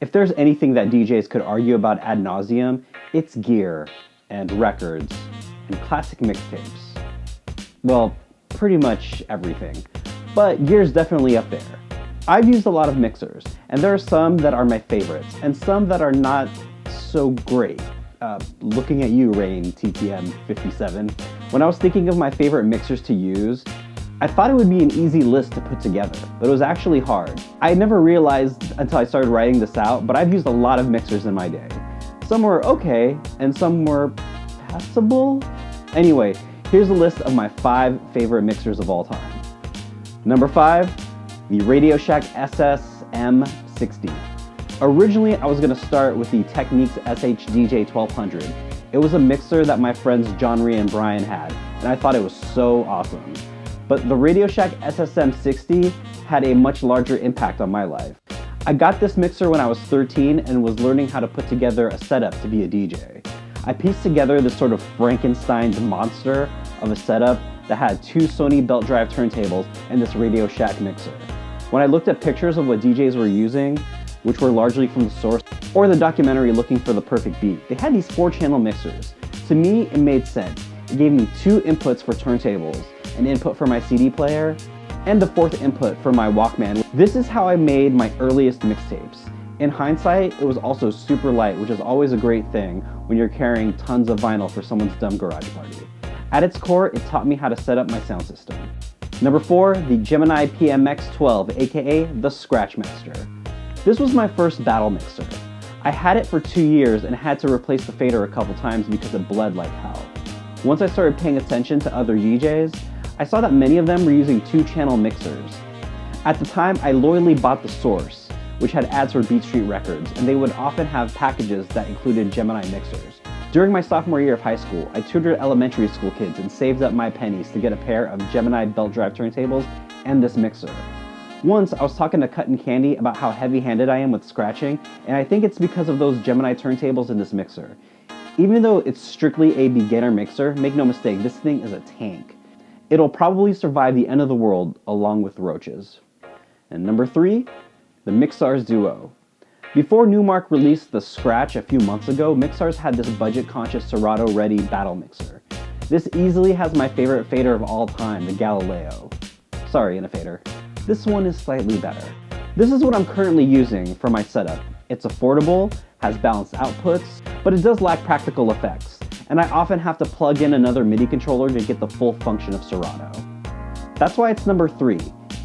If there's anything that DJs could argue about ad nauseum, it's gear and records and classic mixtapes. Well, pretty much everything. But gear's definitely up there. I've used a lot of mixers, and there are some that are my favorites, and some that are not so great. Looking at you, Rain TTM 57. When I was thinking of my favorite mixers to use, I thought it would be an easy list to put together, but it was actually hard. I never realized until I started writing this out, but I've used a lot of mixers in my day. Some were okay, and some were passable. Anyway, here's a list of my 5 favorite mixers of all time. Number 5, the Radio Shack SS M60. Originally, I was going to start with the Technics SH-DJ1200. It was a mixer that my friends John Rhee and Brian had, and I thought it was so awesome. But the Radio Shack SS M60 had a much larger impact on my life. I got this mixer when I was 13 and was learning how to put together a setup to be a DJ. I pieced together this sort of Frankenstein's monster of a setup that had 2 Sony belt drive turntables and this Radio Shack mixer. When I looked at pictures of what DJs were using, which were largely from The Source or the documentary Looking for the Perfect Beat, they had these 4-channel mixers. To me, it made sense. It gave me 2 inputs for turntables, an input for my CD player, and the 4th input for my Walkman. This is how I made my earliest mixtapes. In hindsight, it was also super light, which is always a great thing when you're carrying tons of vinyl for someone's dumb garage party. At its core, it taught me how to set up my sound system. Number 4, the Gemini DMX12, aka the Scratch Master. This was my first battle mixer. I had it for 2 years and had to replace the fader a couple times because it bled like hell. Once I started paying attention to other DJs, I saw that many of them were using 2-channel mixers. At the time, I loyally bought The Source, which had ads for Beat Street Records, and they would often have packages that included Gemini mixers. During my sophomore year of high school, I tutored elementary school kids and saved up my pennies to get a pair of Gemini belt drive turntables and this mixer. Once, I was talking to Cuttin' Candy about how heavy-handed I am with scratching, and I think it's because of those Gemini turntables in this mixer. Even though it's strictly a beginner mixer, make no mistake, this thing is a tank. It'll probably survive the end of the world along with roaches. And number 3, the ARS Duo. Before Newmark released the Scratch a few months ago, ARS had this budget-conscious Serato-ready battle mixer. This easily has my favorite fader of all time, the Galileo. Sorry, Innovator. This one is slightly better. This is what I'm currently using for my setup. It's affordable, has balanced outputs, but it does lack practical effects, and I often have to plug in another MIDI controller to get the full function of Serato. That's why it's number 3.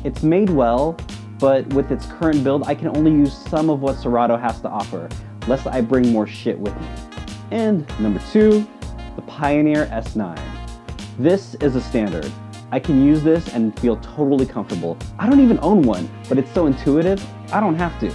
It's made well, but with its current build, I can only use some of what Serato has to offer, lest I bring more shit with me. And number 2, the Pioneer S9. This is a standard. I can use this and feel totally comfortable. I don't even own one, but it's so intuitive, I don't have to.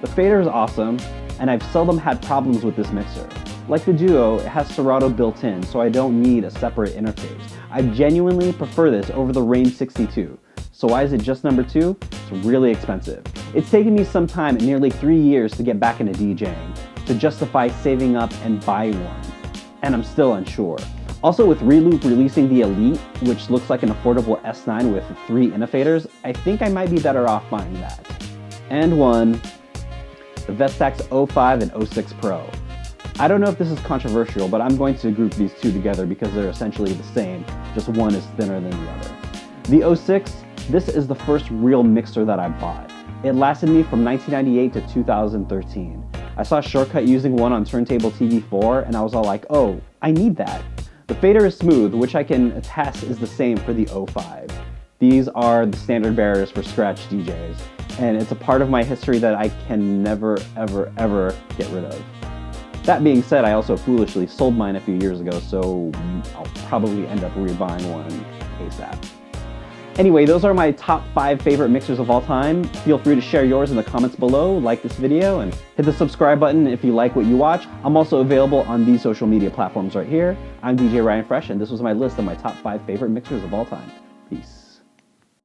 The fader is awesome, and I've seldom had problems with this mixer. Like the Duo, it has Serato built in, so I don't need a separate interface. I genuinely prefer this over the Range 62. So why is it just number 2? It's really expensive. It's taken me some time, nearly 3 years, to get back into DJing, to justify saving up and buying one. And I'm still unsure. Also, with Reloop releasing the Elite, which looks like an affordable S9 with 3 innovators, I think I might be better off buying that. And 1, the Vestax 05 and 06 Pro. I don't know if this is controversial, but I'm going to group these 2 together because they're essentially the same, just one is thinner than the other. The 06, this is the first real mixer that I bought. It lasted me from 1998 to 2013. I saw Shortcut using one on Turntable TV4, and I was all like, oh, I need that. The fader is smooth, which I can attest is the same for the 05. These are the standard bearers for Scratch DJs, and it's a part of my history that I can never, ever, ever get rid of. That being said, I also foolishly sold mine a few years ago, so I'll probably end up rebuying one ASAP. Anyway, those are my top 5 favorite mixers of all time. Feel free to share yours in the comments below, like this video, and hit the subscribe button if you like what you watch. I'm also available on these social media platforms right here. I'm DJ Ryan Fresh, and this was my list of my top 5 favorite mixers of all time. Peace.